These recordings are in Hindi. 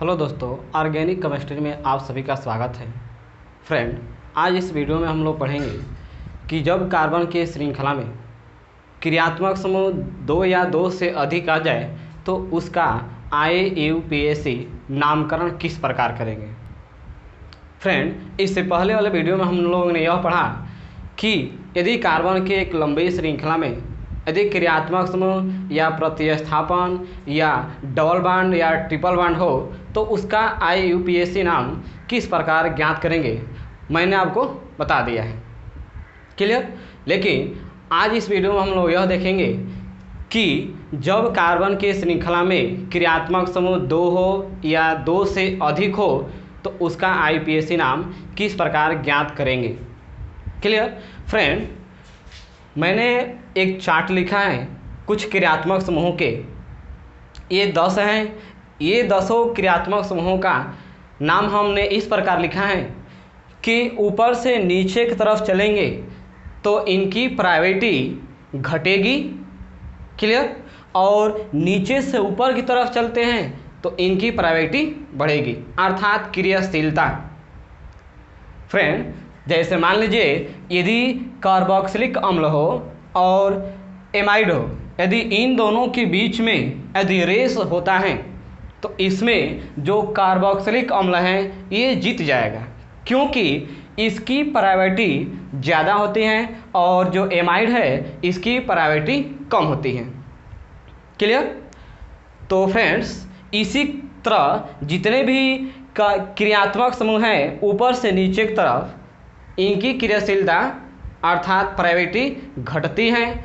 हेलो दोस्तों, ऑर्गेनिक केमिस्ट्री में आप सभी का स्वागत है। फ्रेंड, आज इस वीडियो में हम लोग पढ़ेंगे कि जब कार्बन के श्रृंखला में क्रियात्मक समूह 2 या 2 से अधिक आ जाए तो उसका IUPAC नामकरण किस प्रकार करेंगे। फ्रेंड, इससे पहले वाले वीडियो में हम लोगों ने यह पढ़ा कि यदि कार्बन के एक लंबी श्रृंखला में यदि क्रियात्मक समूह या प्रतिस्थापन या डबल बॉन्ड या ट्रिपल बॉन्ड हो तो उसका IUPAC नाम किस प्रकार ज्ञात करेंगे, मैंने आपको बता दिया है। क्लियर। लेकिन आज इस वीडियो में हम लोग यह देखेंगे कि जब कार्बन के श्रृंखला में क्रियात्मक समूह 2 हो या 2 से अधिक हो तो उसका IUPAC नाम किस प्रकार ज्ञात करेंगे। क्लियर। फ्रेंड, मैंने एक चार्ट लिखा है कुछ क्रियात्मक समूहों के। ये 10 हैं। ये 10 क्रियात्मक समूहों का नाम हमने इस प्रकार लिखा है कि ऊपर से नीचे की तरफ चलेंगे तो इनकी प्रायोरिटी घटेगी। क्लियर। और नीचे से ऊपर की तरफ चलते हैं तो इनकी प्रायोरिटी बढ़ेगी, अर्थात क्रियाशीलता। फ्रेंड, जैसे मान लीजिए यदि कार्बोक्सिलिक अम्ल हो और एमाइड हो, यदि इन दोनों के बीच में यदि रेस होता है तो इसमें जो कार्बोक्सिलिक अम्ल है ये जीत जाएगा, क्योंकि इसकी प्रायोरिटी ज़्यादा होती है और जो एमाइड है इसकी प्रायोरिटी कम होती है। क्लियर। तो फ्रेंड्स, इसी तरह जितने भी क्रियात्मक समूह हैं ऊपर से नीचे की तरफ इनकी क्रियाशीलता अर्थात प्रायोरिटी घटती है,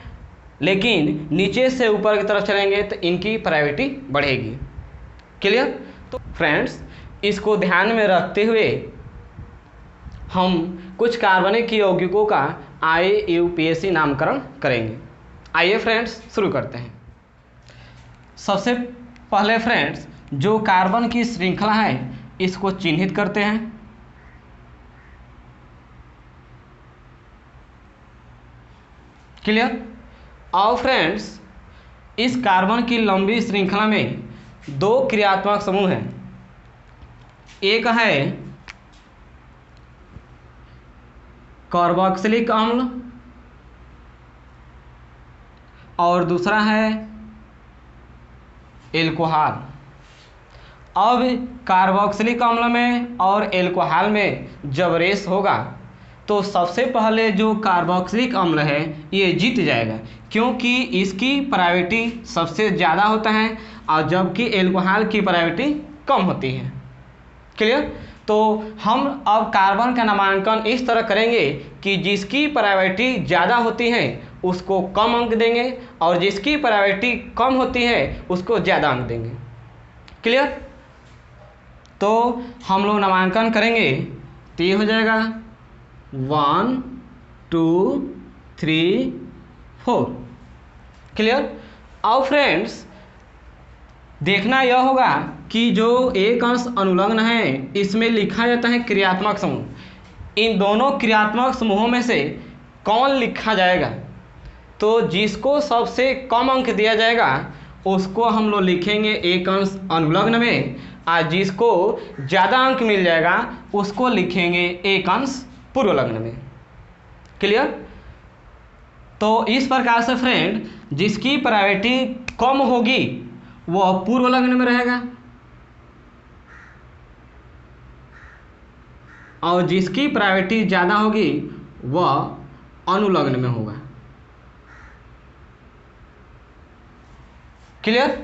लेकिन नीचे से ऊपर की तरफ चलेंगे तो इनकी प्रायोरिटी बढ़ेगी। क्लियर। तो फ्रेंड्स, इसको ध्यान में रखते हुए हम कुछ कार्बनिक यौगिकों का IUPAC नामकरण करेंगे। आइए फ्रेंड्स शुरू करते हैं। सबसे पहले फ्रेंड्स, जो कार्बन की श्रृंखला है इसको चिन्हित करते हैं। क्लियर। और फ्रेंड्स, इस कार्बन की लंबी श्रृंखला में 2 क्रियात्मक समूह हैं। एक है कार्बोक्सिलिक अम्ल और दूसरा है एल्कोहल। अब कार्बोक्सिलिक अम्ल में और एल्कोहल में जब रेस होगा तो सबसे पहले जो कार्बोक्सिलिक अम्ल है ये जीत जाएगा, क्योंकि इसकी प्रायोरिटी सबसे ज़्यादा होता है और जबकि एल्कोहल की प्रायोरिटी कम होती है। क्लियर। तो हम अब कार्बन का नामांकन इस तरह करेंगे कि जिसकी प्रायोरिटी ज़्यादा होती है उसको कम अंक देंगे और जिसकी प्रायोरिटी कम होती है उसको ज़्यादा अंक देंगे। क्लियर। तो हम लोग नामांकन करेंगे तो ये हो जाएगा 1 2 3 4। क्लियर। अब फ्रेंड्स, देखना यह होगा कि जो एक अंश अनुलग्न है इसमें लिखा जाता है क्रियात्मक समूह। इन दोनों क्रियात्मक समूहों में से कौन लिखा जाएगा, तो जिसको सबसे कम अंक दिया जाएगा उसको हम लोग लिखेंगे एक अंश अनुलग्न में, और जिसको ज़्यादा अंक मिल जाएगा उसको लिखेंगे एक अंश पूर्वलग्न में। क्लियर। तो इस प्रकार से फ्रेंड, जिसकी प्रायोरिटी कम होगी वह पूर्वलग्न में रहेगा और जिसकी प्रायोरिटी ज़्यादा होगी वह अनुलग्न में होगा। क्लियर।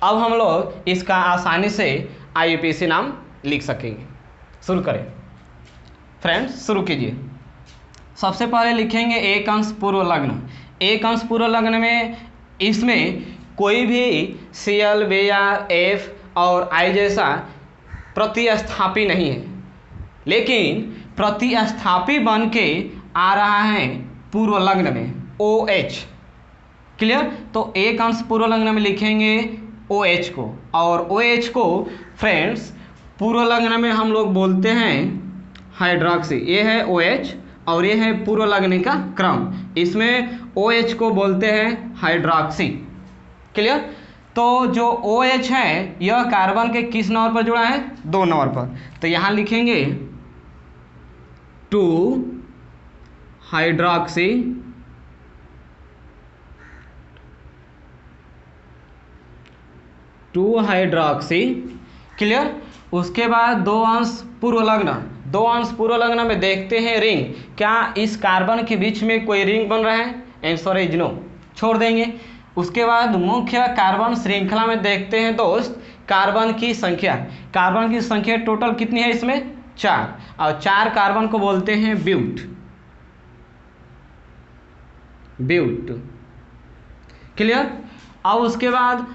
अब हम लोग इसका आसानी से IUPAC नाम लिख सकेंगे। शुरू करें फ्रेंड्स, शुरू कीजिए। सबसे पहले लिखेंगे एक अंश पूर्वलग्न। एक अंश पूर्वलग्न में इसमें कोई भी Cl, Br, F और I जैसा प्रतिस्थापी नहीं है, लेकिन प्रतिस्थापी बन के आ रहा है पूर्वलग्न में OH। क्लियर। तो एक अंश पूर्वलग्न में लिखेंगे OH को, और OH को फ्रेंड्स पूर्वलग्न में हम लोग बोलते हैं हाइड्रोक्सी। ये है OH और ये है पूर्वलग्न का क्रम, इसमें OH को बोलते हैं हाइड्रोक्सी। क्लियर। तो जो OH है यह कार्बन के किस नंबर पर जुड़ा है? 2 नंबर पर। तो यहाँ लिखेंगे 2 हाइड्रोक्सी क्लियर। उसके बाद 2 अंश पूर्व लग्न, 2 अंश पूर्व लग्न में देखते हैं रिंग, क्या इस कार्बन के बीच में कोई रिंग बन रहा है? आंसर इज नो, छोड़ देंगे। उसके बाद मुख्य कार्बन श्रृंखला में देखते हैं दोस्त कार्बन की संख्या। कार्बन की संख्या टोटल कितनी है इसमें? 4, और 4 कार्बन को बोलते हैं ब्यूट क्लियर। अब उसके बाद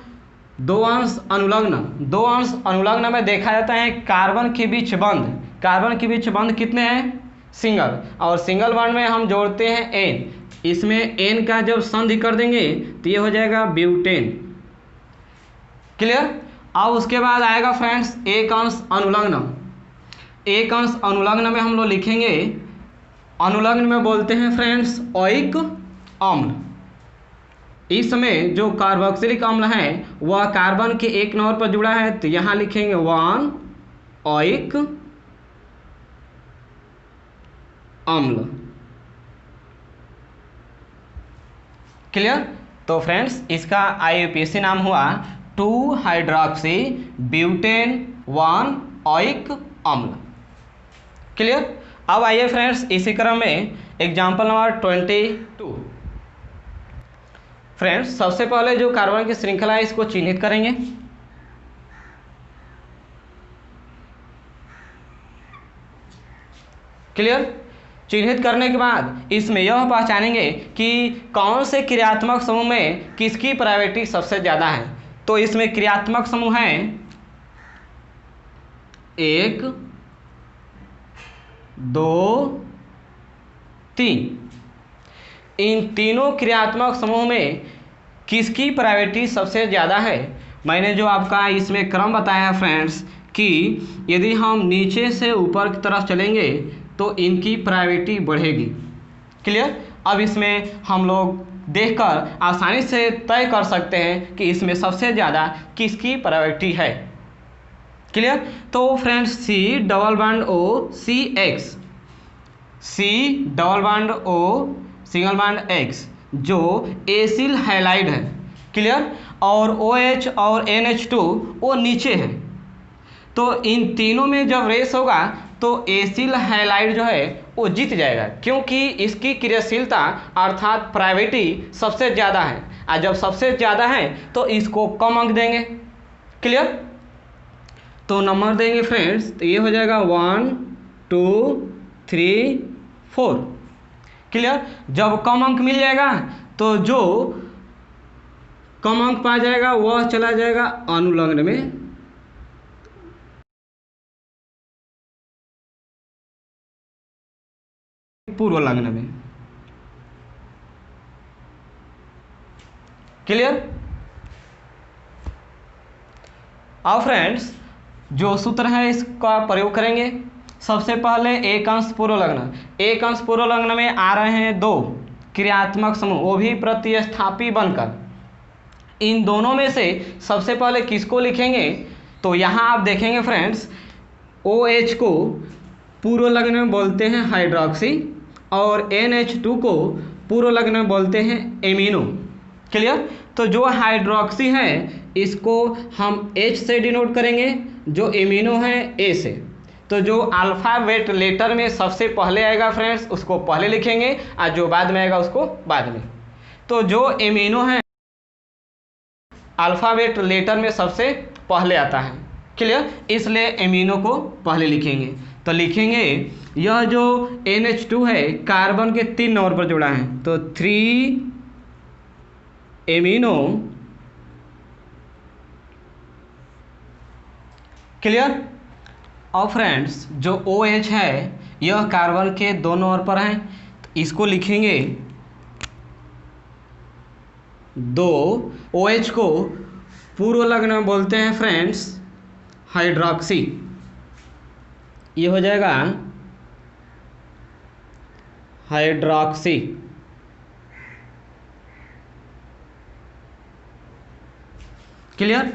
2 अंश अनुलग्न, 2 अंश अनुलग्न में देखा जाता है कार्बन के बीच बंध कितने हैं? सिंगल, और सिंगल बॉन्ड में हम जोड़ते हैं एन, इसमें एन का जब संधि कर देंगे तो ये हो जाएगा ब्यूटेन क्लियर। अब उसके बाद आएगा फ्रेंड्स एक अंश अनुलग्न। एक अंश अनुलग्न में हम लोग लिखेंगे, अनुलग्न में बोलते हैं फ्रेंड्स ओइक अम्ल। इसमें जो कार्बोक्सिलिक अम्ल है वह कार्बन के 1 नंबर पर जुड़ा है, तो यहाँ लिखेंगे 1 ओइक अम्ल क्लियर। तो फ्रेंड्स इसका IUPAC नाम हुआ 2 हाइड्रोक्सी ब्यूटेन 1 ओइक अम्ल क्लियर। अब आइए फ्रेंड्स इसी क्रम में एग्जाम्पल नंबर 22। फ्रेंड्स सबसे पहले जो कार्बन की श्रृंखला है इसको चिन्हित करेंगे। क्लियर। चिन्हित करने के बाद इसमें यह पहचानेंगे कि कौन से क्रियात्मक समूह में किसकी प्रायोरिटी सबसे ज़्यादा है। तो इसमें क्रियात्मक समूह हैं 1 2 3। इन तीनों क्रियात्मक समूह में किसकी प्रायोरिटी सबसे ज़्यादा है? मैंने जो आपका इसमें क्रम बताया फ्रेंड्स कि यदि हम नीचे से ऊपर की तरफ चलेंगे तो इनकी प्रायोरिटी बढ़ेगी क्लियर। अब इसमें हम लोग देखकर आसानी से तय कर सकते हैं कि इसमें सबसे ज़्यादा किसकी प्रायोरिटी है क्लियर। तो friends C double bond O CX, C double bond O single bond X जो एसिल हैलाइड है क्लियर, और OH और NH2 वो नीचे है। तो इन तीनों में जब रेस होगा तो एसिल हैलाइड जो है वो जीत जाएगा, क्योंकि इसकी क्रियाशीलता अर्थात प्रायोरिटी सबसे ज़्यादा है, और जब सबसे ज़्यादा है तो इसको कम अंक देंगे क्लियर। तो नंबर देंगे फ्रेंड्स, तो ये हो जाएगा 1 2 3 4 क्लियर। जब कम अंक मिल जाएगा तो जो कम अंक पा जाएगा वह चला जाएगा अनुलग्न में, पूर्व लग्न में क्लियर। अब फ्रेंड्स जो सूत्र है इसका प्रयोग करेंगे। सबसे पहले एक अंश पूर्व लग्न, एक अंश पूर्व लग्न में आ रहे हैं 2 क्रियात्मक समूह, वो भी प्रतिस्थापी बनकर। इन दोनों में से सबसे पहले किसको लिखेंगे? तो यहाँ आप देखेंगे फ्रेंड्स OH को पूर्व लग्न में बोलते हैं हाइड्रोक्सी, और NH2 को पूर्व लग्न में बोलते हैं एमिनो क्लियर। तो जो हाइड्रोक्सी है इसको हम H से डिनोट करेंगे, जो एमिनो है A से। तो जो अल्फ़ाबेट लेटर में सबसे पहले आएगा फ्रेंड्स उसको पहले लिखेंगे, और जो बाद में आएगा उसको बाद में। तो जो एमिनो है अल्फ़ाबेट लेटर में सबसे पहले आता है क्लियर, इसलिए एमिनो को पहले लिखेंगे। तो लिखेंगे यह जो NH2 है कार्बन के 3 नंबर पर जुड़ा है, तो 3 एमिनो क्लियर। और फ्रेंड्स जो OH है यह कार्बन के 2 नंबर पर है, तो इसको लिखेंगे 2। OH को पूर्व लग्न में बोलते हैं फ्रेंड्स हाइड्रोक्सी, ये हो जाएगा हाइड्रोक्सी क्लियर।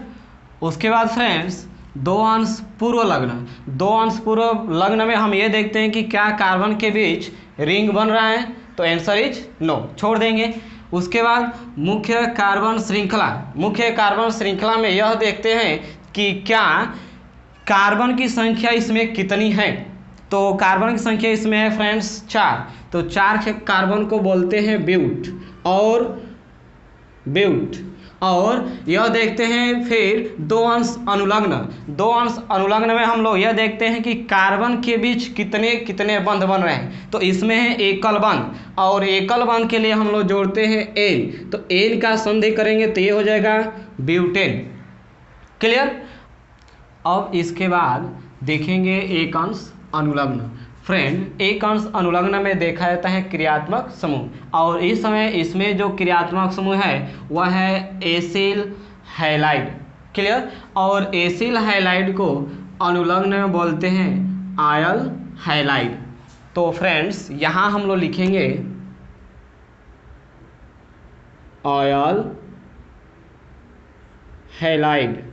उसके बाद फ्रेंड्स दो अंश पूर्व लग्न, दो अंश पूर्व लग्न में हम ये देखते हैं कि क्या कार्बन के बीच रिंग बन रहा है, तो आंसर इज नो, छोड़ देंगे। उसके बाद मुख्य कार्बन श्रृंखला, मुख्य कार्बन श्रृंखला में यह देखते हैं कि क्या कार्बन की संख्या इसमें कितनी है, तो कार्बन की संख्या इसमें है फ्रेंड्स 4, तो 4 कार्बन को बोलते हैं ब्यूट और यह देखते हैं। फिर दो अंश अनुलग्न, दो अंश अनुलग्न में हम लोग यह देखते हैं कि कार्बन के बीच कितने कितने बंध बन रहे हैं, तो इसमें है एकल बंध, और एकल बंध के लिए हम लोग जोड़ते हैं एन, तो एन का संधि करेंगे तो ये हो जाएगा ब्यूटेन। क्लियर। अब इसके बाद देखेंगे एक अंश अनुलग्न। फ्रेंड एक अंश अनुलग्न में देखा जाता है क्रियात्मक समूह, और इस समय इसमें जो क्रियात्मक समूह है वह है एसिल हैलाइड। क्लियर। और एसिल हैलाइड को अनुलग्न में बोलते हैं आयल हैलाइड। तो फ्रेंड्स यहाँ हम लोग लिखेंगे आयल हैलाइड।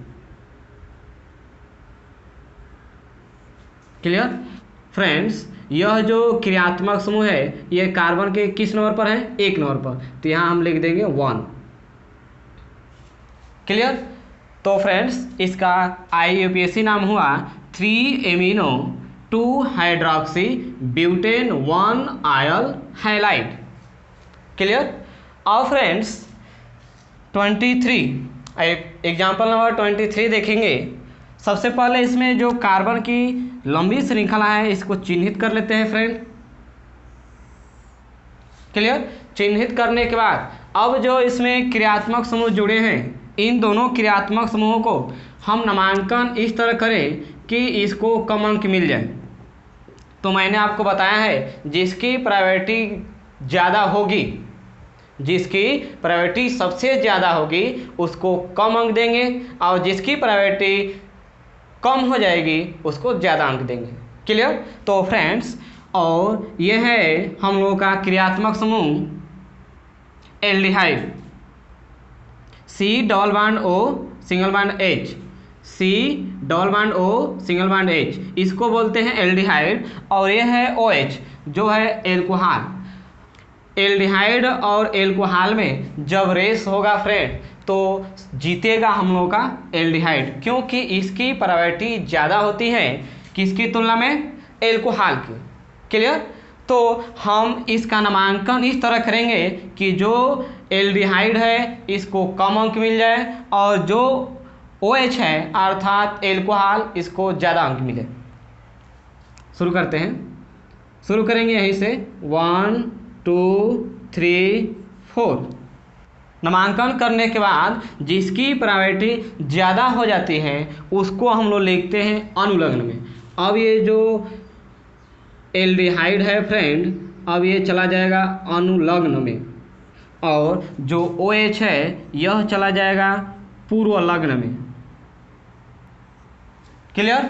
क्लियर। फ्रेंड्स यह जो क्रियात्मक समूह है यह कार्बन के किस नंबर पर है, 1 नंबर पर, तो यहाँ हम लिख देंगे 1। क्लियर। तो फ्रेंड्स इसका IUPAC नाम हुआ 3-एमिनो 2-हाइड्रोक्सी ब्यूटेन 1-आयल हैलाइड। क्लियर। और फ्रेंड्स 23 एग्जाम्पल नंबर 23 देखेंगे। सबसे पहले इसमें जो कार्बन की लंबी श्रृंखला है इसको चिन्हित कर लेते हैं फ्रेंड। क्लियर। चिन्हित करने के बाद अब जो इसमें क्रियात्मक समूह जुड़े हैं इन दोनों क्रियात्मक समूहों को हम नामांकन इस तरह करें कि इसको कम अंक मिल जाए। तो मैंने आपको बताया है जिसकी प्रायोरिटी ज़्यादा होगी, जिसकी प्रायोरिटी सबसे ज़्यादा होगी उसको कम अंक देंगे, और जिसकी प्रायोरिटी कम हो जाएगी उसको ज़्यादा अंक देंगे। क्लियर। तो फ्रेंड्स और यह है हम लोगों का क्रियात्मक समूह aldehyde, C double bond O single bond H, C double bond O single bond H, इसको बोलते हैं एल्डिहाइड। और यह है OH जो है एल्कोहल। एल्डिहाइड और एल्कोहल में जब रेस होगा फ्रेंड तो जीतेगा हम लोगों का एल्डिहाइड, क्योंकि इसकी प्रायोरिटी ज़्यादा होती है किसकी तुलना में, एल्कोहल की। क्लियर। तो हम इसका नामांकन इस तरह करेंगे कि जो एल्डिहाइड है इसको कम अंक मिल जाए और जो OH है अर्थात एल्कोहल इसको ज़्यादा अंक मिले। शुरू करते हैं, शुरू करेंगे यहीं से 1 2 3 4। नामांकन करने के बाद जिसकी प्रायोरिटी ज़्यादा हो जाती है उसको हम लोग लिखते हैं अनुलग्न में। अब ये जो एल्डिहाइड है फ्रेंड अब ये चला जाएगा अनुलग्न में, और जो OH है यह चला जाएगा पूर्व लग्न में। क्लियर।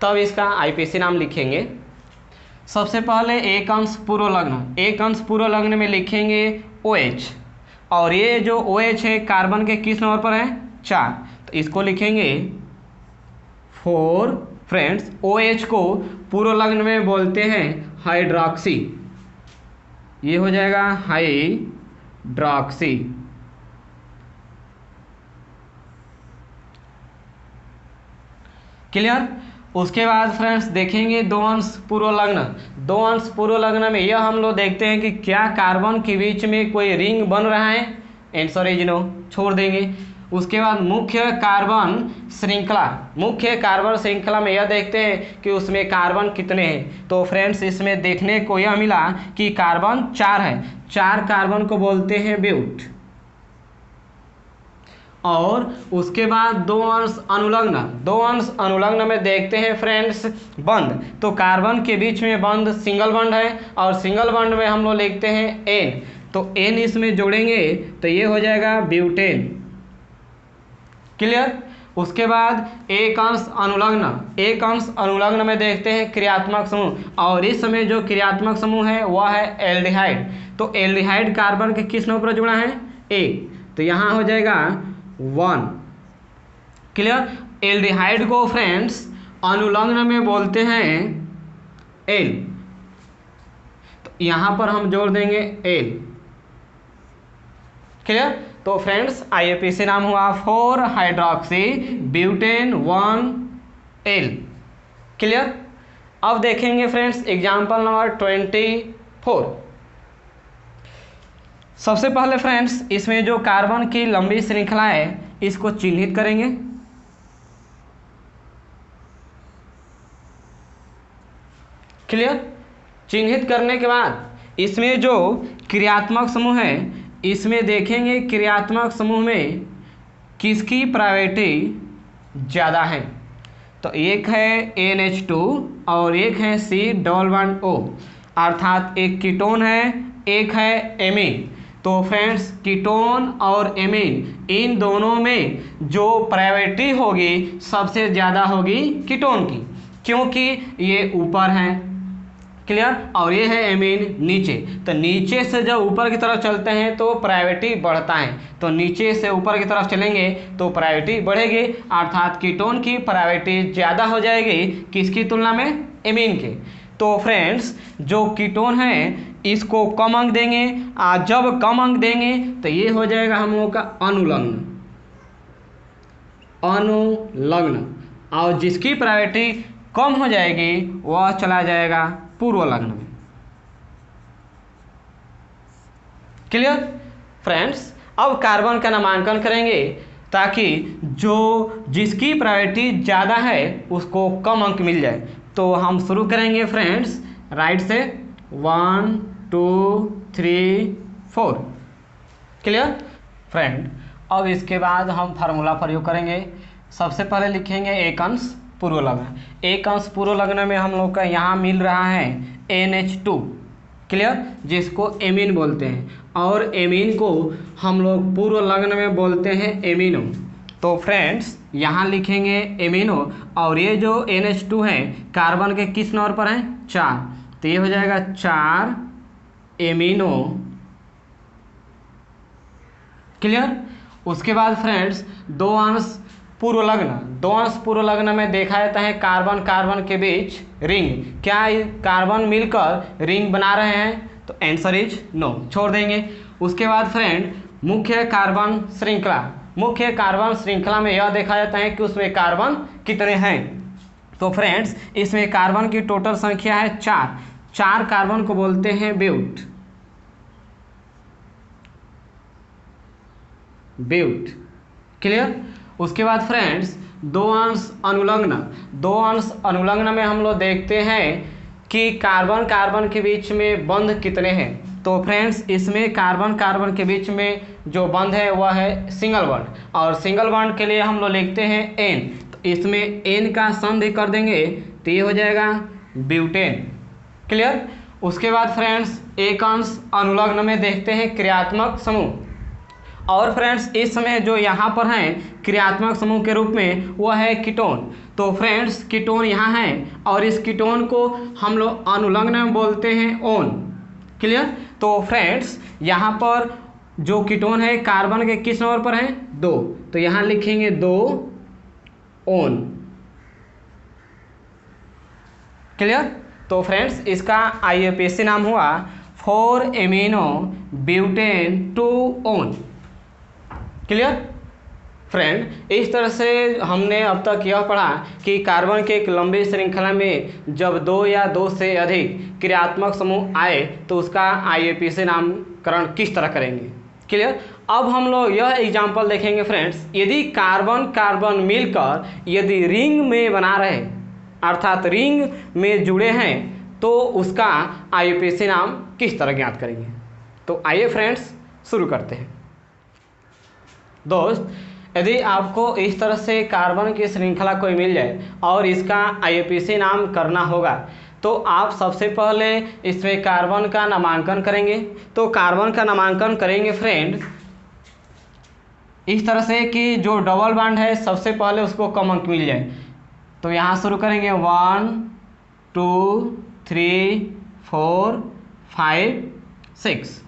तब इसका IUPAC नाम लिखेंगे। सबसे पहले एक अंश पूर्व लग्न, एक अंश पूर्व लग्न में लिखेंगे OH, और ये जो OH है कार्बन के किस नंबर पर है, 4, तो इसको लिखेंगे 4। फ्रेंड्स OH को पूर्व लग्न में बोलते हैं हाइड्रोक्सी, ये हो जाएगा हाइड्रोक्सी। क्लियर। उसके बाद फ्रेंड्स देखेंगे दो अंश पूर्व लग्न। दो अंश पूर्व लग्न में यह हम लोग देखते हैं कि क्या कार्बन के बीच में कोई रिंग बन रहा है, आंसर इज नो, छोड़ देंगे। उसके बाद मुख्य कार्बन श्रृंखला, मुख्य कार्बन श्रृंखला में यह देखते हैं कि उसमें कार्बन कितने हैं, तो फ्रेंड्स इसमें देखने को यह मिला कि कार्बन 4 है, 4 कार्बन को बोलते हैं ब्यूट। और उसके बाद दो अंश अनुलग्न, दो अंश अनुलग्न में देखते हैं फ्रेंड्स बंध, तो कार्बन के बीच में बंध सिंगल बंध है और सिंगल बंध में हम लोग लिखते हैं एन, तो एन इसमें जोड़ेंगे तो ये हो जाएगा ब्यूटेन। क्लियर। उसके बाद एक अंश अनुलग्न, एक अंश अनुलग्न में देखते हैं क्रियात्मक समूह, और इस समय जो क्रियात्मक समूह है वह है एल्डिहाइड, तो एल्डिहाइड कार्बन के किस नंबर पर जुड़ा है, 1, तो यहाँ हो जाएगा 1। क्लियर। एल्डिहाइड को फ्रेंड्स अनुलग्न में बोलते हैं एल, तो यहां पर हम जोड़ देंगे एल। क्लियर। तो फ्रेंड्स आईयूपीएसी नाम हुआ 4 हाइड्रोक्सी ब्यूटेन 1 एल। क्लियर। अब देखेंगे फ्रेंड्स एग्जांपल नंबर 24। सबसे पहले फ्रेंड्स इसमें जो कार्बन की लंबी श्रृंखला है इसको चिन्हित करेंगे। क्लियर। चिन्हित करने के बाद इसमें जो क्रियात्मक समूह है इसमें देखेंगे क्रियात्मक समूह में किसकी प्रायोरिटी ज़्यादा है। तो एक है NH2 और एक है C++O, अर्थात एक कीटोन है एक है एमीन। तो फ्रेंड्स कीटोन और एमीन इन दोनों में जो प्रायोरिटी होगी सबसे ज़्यादा होगी कीटोन की, क्योंकि ये ऊपर है। क्लियर। और ये है एमीन नीचे, तो नीचे से जब ऊपर की तरफ चलते हैं तो प्रायोरिटी बढ़ता है, तो नीचे से ऊपर की तरफ चलेंगे तो प्रायोरिटी बढ़ेगी, अर्थात कीटोन की प्रायोरिटी ज़्यादा हो जाएगी किसकी तुलना में, एमीन के। तो फ्रेंड्स जो कीटोन है इसको कम अंक देंगे, जब कम अंक देंगे तो ये हो जाएगा हम लोगों का अनुलग्न, अनुलग्न। और जिसकी प्रायोरिटी कम हो जाएगी वह चला जाएगा पूर्व लग्न में। क्लियर। फ्रेंड्स अब कार्बन का नामांकन करेंगे ताकि जो जिसकी प्रायोरिटी ज़्यादा है उसको कम अंक मिल जाए। तो हम शुरू करेंगे फ्रेंड्स राइट से 1 2 3 4। क्लियर। फ्रेंड अब इसके बाद हम फार्मूला प्रयोग करेंगे। सबसे पहले लिखेंगे एक अंश पूर्व लग्न। एक अंश पूर्व लग्न में हम लोग का यहाँ मिल रहा है NH2। क्लियर। जिसको एमीन बोलते हैं, और एमीन को हम लोग पूर्व लग्न में बोलते हैं एमिनो। तो फ्रेंड्स यहाँ लिखेंगे एमिनो, और ये जो NH2 है कार्बन के किस नंबर पर है, 4, तो ये हो जाएगा 4 एमिनो। क्लियर। उसके बाद फ्रेंड्स दो अंश पूर्व लग्न, दो अंश पूर्व लग्न में देखा जाता है कार्बन कार्बन के बीच रिंग। क्या कार्बन मिलकर रिंग बना रहे हैं, तो आंसर इज नो, छोड़ देंगे। उसके बाद फ्रेंड मुख्य कार्बन श्रृंखला, मुख्य कार्बन श्रृंखला में यह देखा जाता है कि उसमें कार्बन कितने हैं। तो फ्रेंड्स इसमें कार्बन की टोटल संख्या है 4, 4 कार्बन को बोलते हैं ब्यूट, ब्यूट। क्लियर। उसके बाद फ्रेंड्स दो अंश अनुलग्न, दो अंश अनुलग्न में हम लोग देखते हैं कि कार्बन कार्बन के बीच में बंध कितने हैं। तो फ्रेंड्स इसमें कार्बन कार्बन के बीच में जो बंध है वह है सिंगल बॉन्ड, और सिंगल बॉन्ड के लिए हम लोग लिखते हैं N। तो इसमें N का संधि कर देंगे तो ये हो जाएगा ब्यूटेन। क्लियर। उसके बाद फ्रेंड्स एक अंश अनुलग्न में देखते हैं क्रियात्मक समूह, और फ्रेंड्स इस समय जो यहाँ पर हैं क्रियात्मक समूह के रूप में वह है कीटोन। तो फ्रेंड्स कीटोन यहाँ है, और इस कीटोन को हम लोग अनुलग्न में बोलते हैं ओन। क्लियर। तो फ्रेंड्स यहाँ पर जो कीटोन है कार्बन के किस नंबर पर है, 2, तो यहाँ लिखेंगे 2 ओन। क्लियर। तो फ्रेंड्स इसका आईयूपीएसी नाम हुआ 4 amino butane 2 own. Clear. Friend इस तरह से हमने अब तक यह पढ़ा कि कार्बन के एक लंबी श्रृंखला में जब 2 या 2 से अधिक क्रियात्मक समूह आए तो उसका आईयूपीएसी नामकरण किस तरह करेंगे। क्लियर। अब हम लोग यह एग्जांपल देखेंगे फ्रेंड्स, यदि कार्बन कार्बन मिलकर यदि रिंग में बना रहे, अर्थात रिंग में जुड़े हैं, तो उसका आईयूपीएसी नाम किस तरह ज्ञात करेंगे। तो आइए फ्रेंड्स शुरू करते हैं। दोस्त यदि आपको इस तरह से कार्बन की श्रृंखला कोई मिल जाए और इसका आईयूपीएसी नाम करना होगा, तो आप सबसे पहले इसमें कार्बन का नामांकन करेंगे। तो कार्बन का नामांकन करेंगे फ्रेंड इस तरह से कि जो डबल बॉन्ड है सबसे पहले उसको कम अंक मिल जाए। तो यहाँ शुरू करेंगे 1 2 3 4 5 6।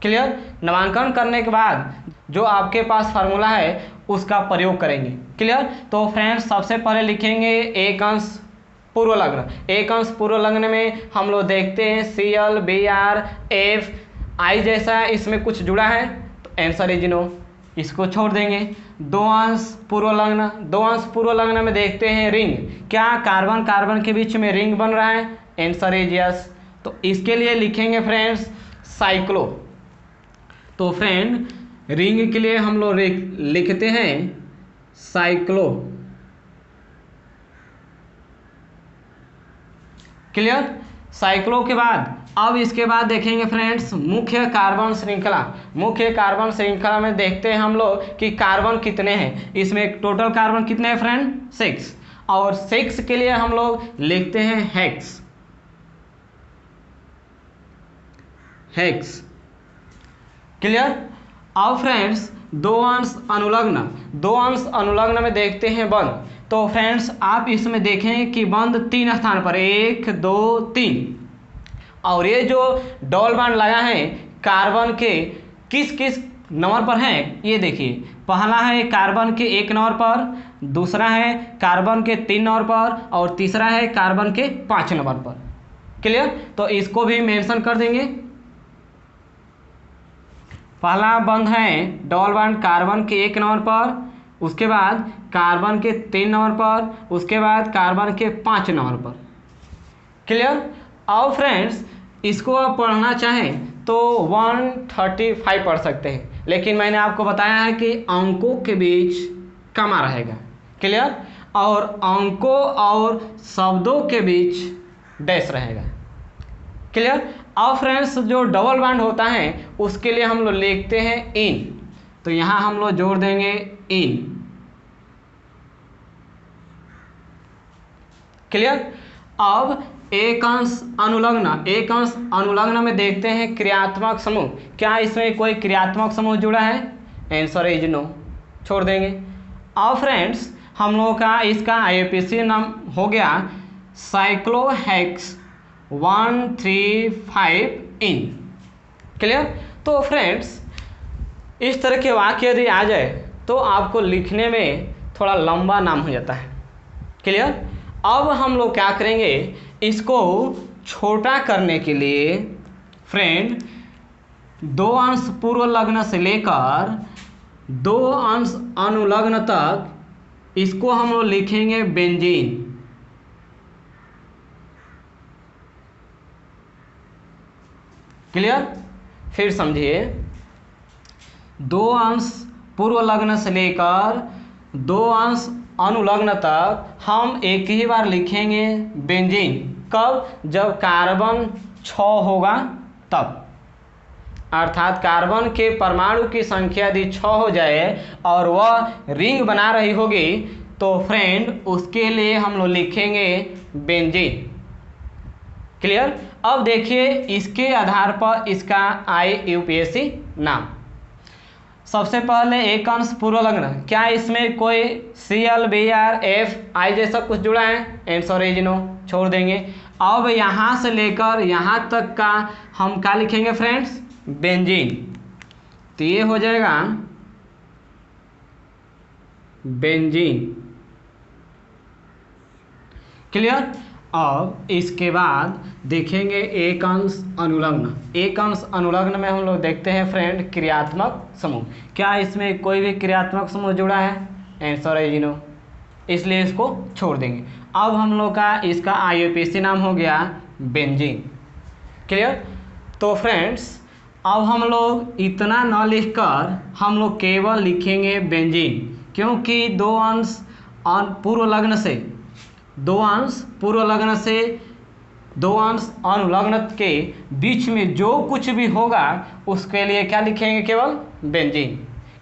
क्लियर। नामांकन करने के बाद जो आपके पास फार्मूला है उसका प्रयोग करेंगे। क्लियर। तो फ्रेंड्स सबसे पहले लिखेंगे एक अंश पूर्व लग्न। एक अंश पूर्व लग्न में हम लोग देखते हैं Cl Br F I जैसा इसमें कुछ जुड़ा है, तो आंसर इज नो, इसको छोड़ देंगे। दो अंश पूर्व लग्न, दो अंश पूर्व लग्न में देखते हैं रिंग, क्या कार्बन कार्बन के बीच में रिंग बन रहा है, आंसर इज यस। तो इसके लिए लिखेंगे फ्रेंड्स साइक्लो। तो फ्रेंड रिंग के लिए हम लोग लिखते हैं साइक्लो। क्लियर। साइक्लो के बाद अब इसके बाद देखेंगे फ्रेंड्स मुख्य कार्बन श्रृंखला। मुख्य कार्बन श्रृंखला में देखते हैं हम लोग कि कार्बन कितने हैं। इसमें टोटल कार्बन कितने हैं फ्रेंड, 6, और 6 के लिए हम लोग लिखते हैं हेक्स। हेक्स। क्लियर। अब फ्रेंड्स दो अंश अनुलग्न, दो अंश अनुलग्न में देखते हैं बंध। तो फ्रेंड्स आप इसमें देखें कि बंध 3 स्थान पर, 1 2 3, और ये जो डबल बॉन्ड लगा है कार्बन के किस किस नंबर पर है ये देखिए। पहला है कार्बन के 1 नंबर पर, दूसरा है कार्बन के 3 नंबर पर, और तीसरा है कार्बन के 5 नंबर पर। क्लियर। तो इसको भी मेंशन कर देंगे। पहला बंध है डबल बॉन्ड कार्बन के 1 नंबर पर, उसके बाद कार्बन के 3 नंबर पर, उसके बाद कार्बन के 5 नंबर पर। क्लियर। और फ्रेंड्स इसको आप पढ़ना चाहें तो 135 पढ़ सकते हैं, लेकिन मैंने आपको बताया है कि अंकों के बीच कमा रहेगा। क्लियर। और अंकों और शब्दों के बीच डैश रहेगा। क्लियर। अब फ्रेंड्स जो डबल बॉन्ड होता है उसके लिए हम लोग लिखते हैं इन, तो यहाँ हम लोग जोड़ देंगे इन। क्लियर। अब एक अंश अनुलग्न, एक अंश अनुलग्न में देखते हैं क्रियात्मक समूह, क्या इसमें कोई क्रियात्मक समूह जुड़ा है, आंसर इज नो, छोड़ देंगे। अब फ्रेंड्स हम लोग का इसका IUPAC नाम हो गया साइक्लोहेक्स 135 इन। क्लियर। तो फ्रेंड्स इस तरह के वाक्य यदि आ जाए तो आपको लिखने में थोड़ा लंबा नाम हो जाता है। क्लियर। अब हम लोग क्या करेंगे, इसको छोटा करने के लिए फ्रेंड दो अंश पूर्व लग्न से लेकर दो अंश अनुलग्न तक इसको हम लोग लिखेंगे बेंजीन। क्लियर। फिर समझिए, दो अंश पूर्व लग्न से लेकर दो अंश अनुलग्न तक हम एक ही बार लिखेंगे बेंजीन। कब, जब कार्बन 6 होगा तब, अर्थात कार्बन के परमाणु की संख्या यदि 6 हो जाए और वह रिंग बना रही होगी तो फ्रेंड उसके लिए हम लोग लिखेंगे बेंजीन। क्लियर। अब देखिए इसके आधार पर इसका IUPAC नाम। सबसे पहले एक अंश पूर्व लग्न, क्या इसमें कोई Cl Br F I जैसा कुछ जुड़ा है, आंसर इज नो, छोड़ देंगे। अब यहाँ से लेकर यहाँ तक का हम क्या लिखेंगे फ्रेंड्स, बेंजीन। तो ये हो जाएगा बेंजीन। क्लियर। अब इसके बाद देखेंगे एक अंश अनुलग्न। एक अंश अनुलग्न में हम लोग देखते हैं फ्रेंड क्रियात्मक समूह, क्या इसमें कोई भी क्रियात्मक समूह जुड़ा है, आंसर है नो, इसलिए इसको छोड़ देंगे। अब हम लोग का इसका IUPAC नाम हो गया बेंजीन। क्लियर। तो फ्रेंड्स अब हम लोग इतना न लिखकर हम लोग केवल लिखेंगे बेंजीन, क्योंकि दो अंश पूर्व लग्न से दो अंश पूर्व लग्न से दो अंश अनुलग्न के बीच में जो कुछ भी होगा उसके लिए क्या लिखेंगे, केवल बेंजीन।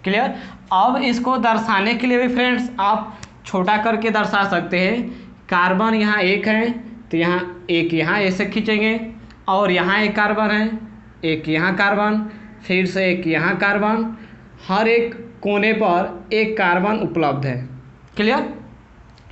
क्लियर। अब इसको दर्शाने के लिए भी फ्रेंड्स आप छोटा करके दर्शा सकते हैं। कार्बन यहाँ एक है तो यहाँ एक, यहाँ ऐसे खींचेंगे, और यहाँ एक कार्बन है, एक यहाँ कार्बन, फिर से एक यहाँ कार्बन, हर एक कोने पर एक कार्बन उपलब्ध है। क्लियर।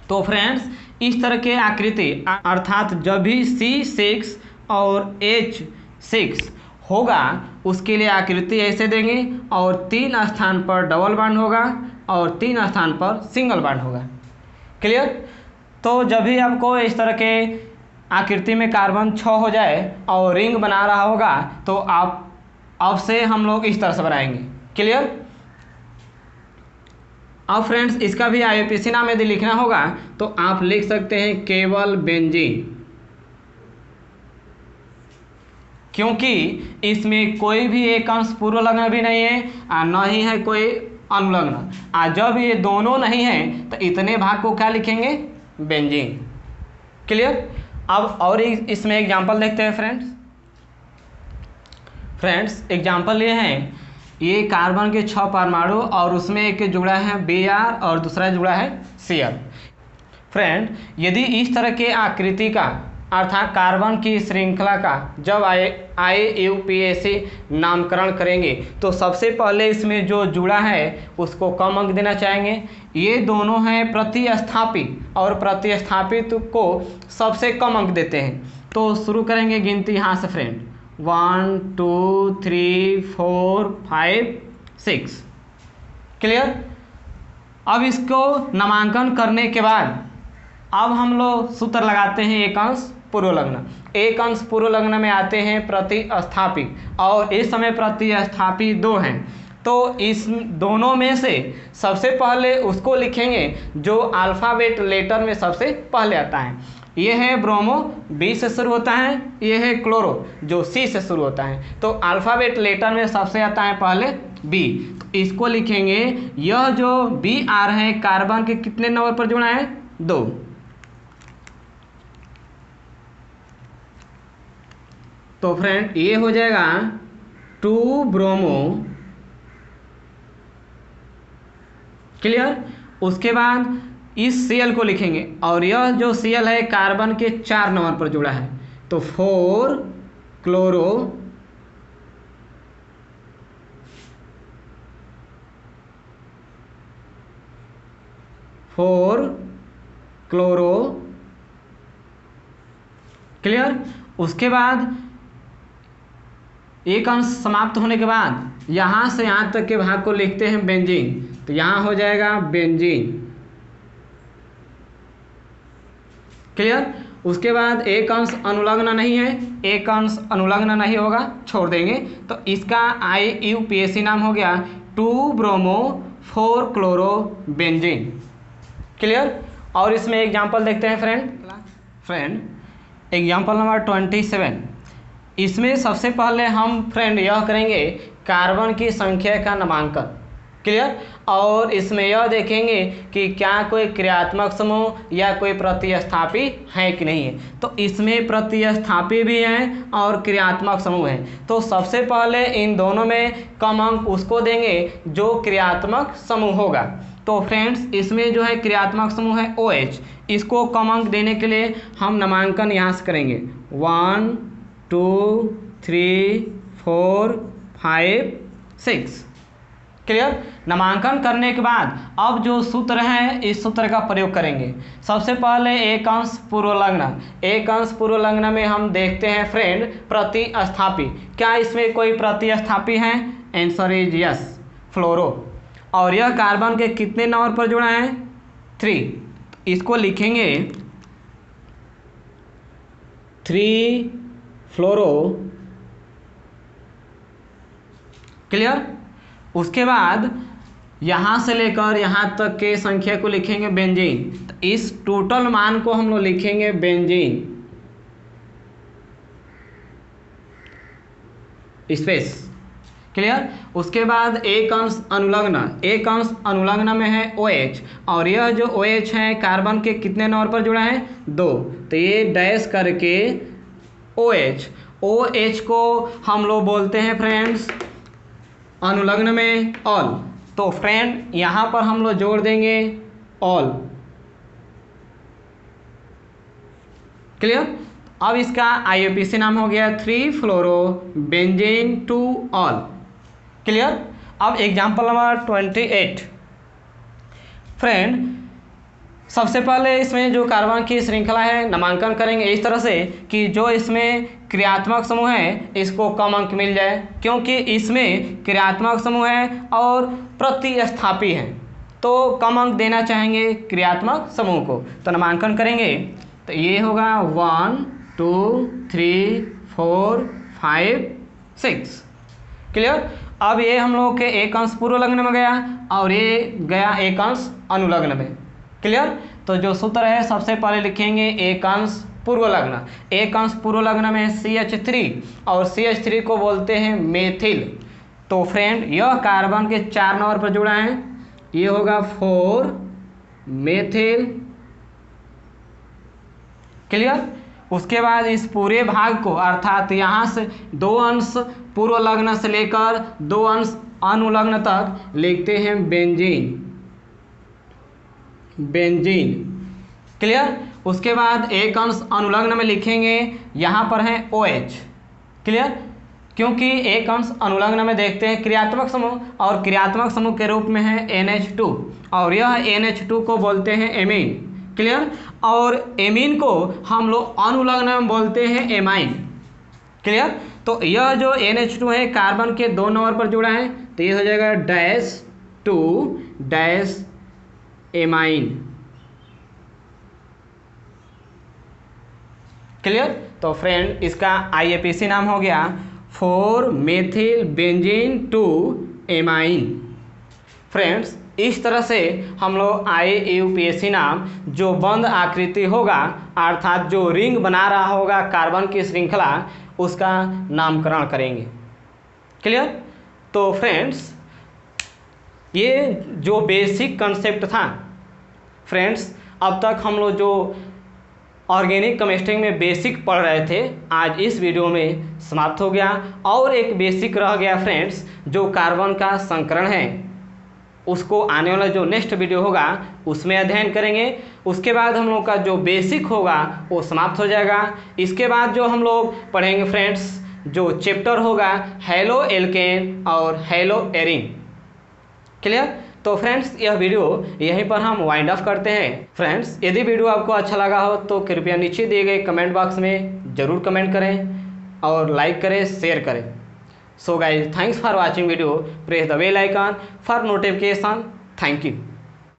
तो फ्रेंड्स इस तरह के आकृति, अर्थात जब भी C6 और H6 होगा उसके लिए आकृति ऐसे देंगे, और 3 स्थान पर डबल बॉन्ड होगा, और 3 स्थान पर सिंगल बॉन्ड होगा। क्लियर। तो जब भी आपको इस तरह के आकृति में कार्बन 6 हो जाए और रिंग बना रहा होगा तो आप अब से हम लोग इस तरह से बनाएंगे। क्लियर। अब फ्रेंड्स इसका भी IUPAC नाम यदि लिखना होगा तो आप लिख सकते हैं केवल बेंजीन, क्योंकि इसमें कोई भी एक अंश पूर्व लग्न भी नहीं है और न ही है कोई अनुलग्न। और जब ये दोनों नहीं है तो इतने भाग को क्या लिखेंगे? बेंजीन। क्लियर। अब और इसमें एग्जांपल देखते हैं फ्रेंड्स एग्जांपल ये हैं, ये कार्बन के 6 परमाणु और उसमें एक जुड़ा है Br और दूसरा जुड़ा है Cl। फ्रेंड यदि इस तरह के आकृति का अर्थात कार्बन की श्रृंखला का जब IUPAC नामकरण करेंगे तो सबसे पहले इसमें जो जुड़ा है उसको कम अंक देना चाहेंगे। ये दोनों हैं प्रतिस्थापी और प्रतिस्थापित को सबसे कम अंक देते हैं। तो शुरू करेंगे गिनती यहाँ से फ्रेंड, 1 2 3 4 5 6। क्लियर। अब इसको नामांकन करने के बाद अब हम लोग सूत्र लगाते हैं एक अंश पूर्व लग्न। एक अंश पूर्व लग्न में आते हैं प्रतिस्थापी और इस समय प्रतिस्थापी 2 हैं। तो इस दोनों में से सबसे पहले उसको लिखेंगे जो अल्फ़ाबेट लेटर में सबसे पहले आता है। ये है ब्रोमो, B से शुरू होता है। ये है क्लोरो जो C से शुरू होता है। तो अल्फ़ाबेट लेटर में सबसे आता है पहले B। तो इसको लिखेंगे, यह जो Br है कार्बन के कितने नंबर पर जुड़ा है? 2। तो फ्रेंड ये हो जाएगा 2 ब्रोमो। क्लियर। उसके बाद इस Cl को लिखेंगे और यह जो Cl है कार्बन के 4 नंबर पर जुड़ा है। तो 4 क्लोरो, क्लियर। उसके बाद एक अंश समाप्त होने के बाद यहाँ से यहाँ तक के भाग को लिखते हैं बेंजीन। तो यहाँ हो जाएगा बेंजीन। क्लियर। उसके बाद एक अंश अनुलग्न नहीं है, एक अंश अनुलग्न नहीं होगा, छोड़ देंगे। तो इसका IUPAC नाम हो गया 2 ब्रोमो 4 क्लोरो बेंजीन। क्लियर। और इसमें एग्जांपल देखते हैं फ्रेंड एग्जांपल नंबर 27। इसमें सबसे पहले हम फ्रेंड यह करेंगे कार्बन की संख्या का नामांकन। क्लियर। और इसमें यह देखेंगे कि क्या कोई क्रियात्मक समूह या कोई प्रतिस्थापी है कि नहीं है। तो इसमें प्रतिस्थापी भी हैं और क्रियात्मक समूह हैं। तो सबसे पहले इन दोनों में कम अंक उसको देंगे जो क्रियात्मक समूह होगा। तो फ्रेंड्स इसमें जो है क्रियात्मक समूह है OH। इसको कम अंक देने के लिए हम नामांकन यहाँ से करेंगे 1 2 3 4 5 6। क्लियर। नामांकन करने के बाद अब जो सूत्र है इस सूत्र का प्रयोग करेंगे। सबसे पहले एक अंश पूर्व लग्न। एक अंश पूर्व लग्न में हम देखते हैं फ्रेंड प्रतिस्थापी। क्या इसमें कोई प्रतिस्थापी है? आंसर इज यस, फ्लोरो। और यह कार्बन के कितने नंबर पर जुड़ा है? 3। इसको लिखेंगे 3 फ्लोरो। क्लियर। उसके बाद यहाँ से लेकर यहाँ तक के संख्या को लिखेंगे बेंजीन। तो इस टोटल मान को हम लोग लिखेंगे बेंजीन स्पेस। क्लियर। उसके बाद एक अंश अनुलग्न। एक अंश अनुलग्न में है OH और यह जो OH है कार्बन के कितने नंबर पर जुड़ा है? 2। तो ये डैश करके OH को हम लोग बोलते हैं फ्रेंड्स अनुलग्न में ऑल। तो फ्रेंड यहाँ पर हम लोग जोड़ देंगे ऑल। क्लियर। अब इसका IUPAC नाम हो गया 3 फ्लोरो बेंजीन 2 ऑल। क्लियर। अब एग्जाम्पल नंबर 28। फ्रेंड सबसे पहले इसमें जो कार्बन की श्रृंखला है नामांकन करेंगे इस तरह से कि जो इसमें क्रियात्मक समूह है इसको कम अंक मिल जाए, क्योंकि इसमें क्रियात्मक समूह है और प्रतिस्थापी हैं। तो कम अंक देना चाहेंगे क्रियात्मक समूह को, तो नामांकन करेंगे तो ये होगा 1 2 3 4 5 6। क्लियर। अब ये हम लोग के एक अंश पूर्व लग्न में गया और ये गया एक अंश अनुलग्न में। क्लियर। तो जो सूत्र है सबसे पहले लिखेंगे एक अंश पूर्व लग्न। एक अंश पूर्व लग्न में CH3 और CH3 को बोलते हैं मेथिल। तो फ्रेंड यह कार्बन के 4 नंबर पर जुड़ा है, ये होगा 4 मेथिल। क्लियर। उसके बाद इस पूरे भाग को अर्थात यहाँ से 2 अंश पूर्व लग्न से लेकर 2 अंश अनुलग्न तक लिखते हैं बेंजीन। बेंजीन। क्लियर। उसके बाद एक अंश अनुलग्न में लिखेंगे, यहाँ पर है OH। क्लियर। क्योंकि एक अंश अनुलग्न में देखते हैं क्रियात्मक समूह और क्रियात्मक समूह के रूप में है NH2 और यह NH2 को बोलते हैं एमीन। क्लियर। और एमीन को हम लोग अनुलग्न में बोलते हैं एमाइन। क्लियर। तो यह जो NH2 है कार्बन के 2 नंबर पर जुड़ा है, तो ये हो जाएगा -2 एमाइन। क्लियर। तो फ्रेंड इसका IUPAC नाम हो गया 4 मेथिल बेंजीन 2 एमाइन। फ्रेंड्स इस तरह से हम लोग IUPAC नाम जो बंद आकृति होगा अर्थात जो रिंग बना रहा होगा कार्बन की श्रृंखला, उसका नामकरण करेंगे। क्लियर। तो फ्रेंड्स ये जो बेसिक कंसेप्ट था फ्रेंड्स, अब तक हम लोग जो ऑर्गेनिक केमिस्ट्री में बेसिक पढ़ रहे थे आज इस वीडियो में समाप्त हो गया। और एक बेसिक रह गया फ्रेंड्स, जो कार्बन का संकरण है उसको आने वाला जो नेक्स्ट वीडियो होगा उसमें अध्ययन करेंगे। उसके बाद हम लोग का जो बेसिक होगा वो समाप्त हो जाएगा। इसके बाद जो हम लोग पढ़ेंगे फ्रेंड्स, जो चैप्टर होगा हेलो एल्केन और हेलो एरिन। क्लियर। तो फ्रेंड्स यह वीडियो यहीं पर हम वाइंड अप करते हैं। फ्रेंड्स यदि वीडियो आपको अच्छा लगा हो तो कृपया नीचे दिए गए कमेंट बॉक्स में ज़रूर कमेंट करें और लाइक करें, शेयर करें। So guys, thanks for watching video. Press the bell icon for notification. Thank you.